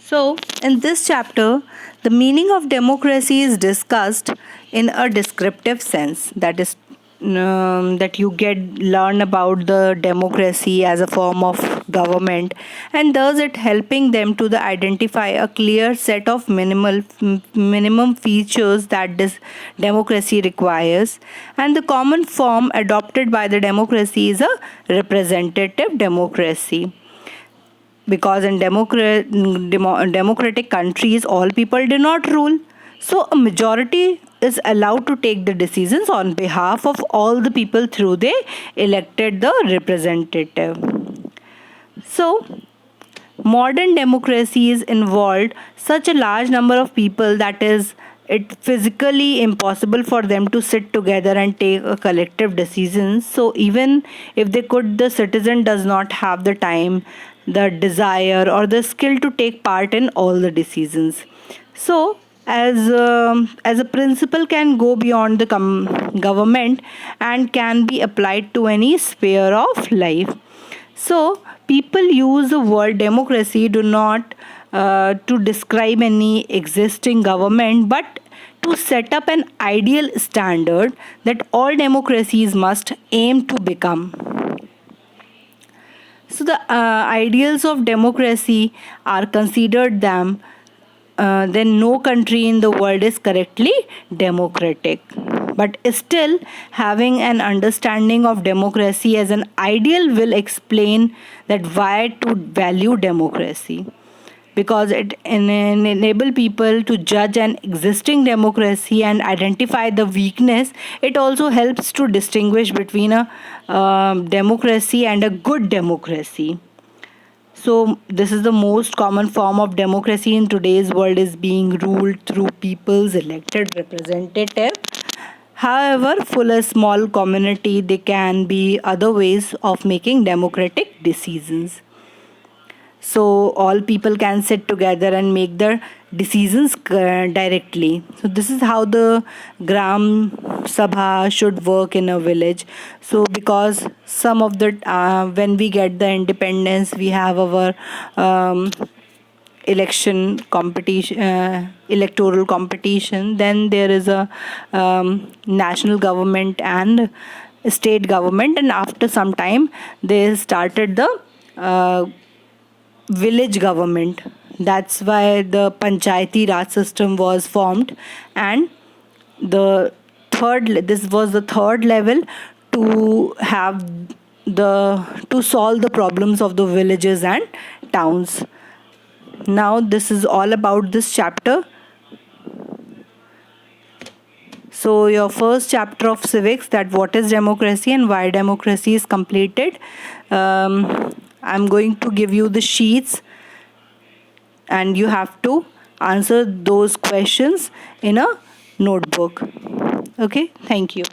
So, in this chapter, the meaning of democracy is discussed in a descriptive sense. That is, that you learn about the democracy as a form of government, and thus it helping them to identify a clear set of minimum features that this democracy requires, and the common form adopted by the democracy is a representative democracy, because in democratic countries all people do not rule, so a majority is allowed to take the decisions on behalf of all the people through they elected the representative. So modern democracies involved such a large number of people that is it physically impossible for them to sit together and take a collective decisions. So even if they could, the citizen does not have the time, the desire or the skill to take part in all the decisions. So as a principle can go beyond the government and can be applied to any sphere of life. So people use the word democracy do not to describe any existing government, but to set up an ideal standard that all democracies must aim to become. So the ideals of democracy are considered them. Then no country in the world is correctly democratic. But still, having an understanding of democracy as an ideal will explain that why to value democracy, because it enable people to judge an existing democracy and identify the weakness. It also helps to distinguish between a democracy and a good democracy. So this is the most common form of democracy in today's world, is being ruled through people's elected representative. However, for a small community, there can be other ways of making democratic decisions. So all people can sit together and make their decisions directly. So this is how the Gram Sabha should work in a village. So because some of the when we get the independence, we have our election competition, electoral competition. Then there is a national government and state government, and after some time they started the village government. That's why the Panchayati Raj system was formed, and this was the third level to have to solve the problems of the villages and towns. Now this is all about this chapter. So your first chapter of civics, that what is democracy and why democracy is completed. I'm going to give you the sheets and you have to answer those questions in a notebook. Okay, thank you.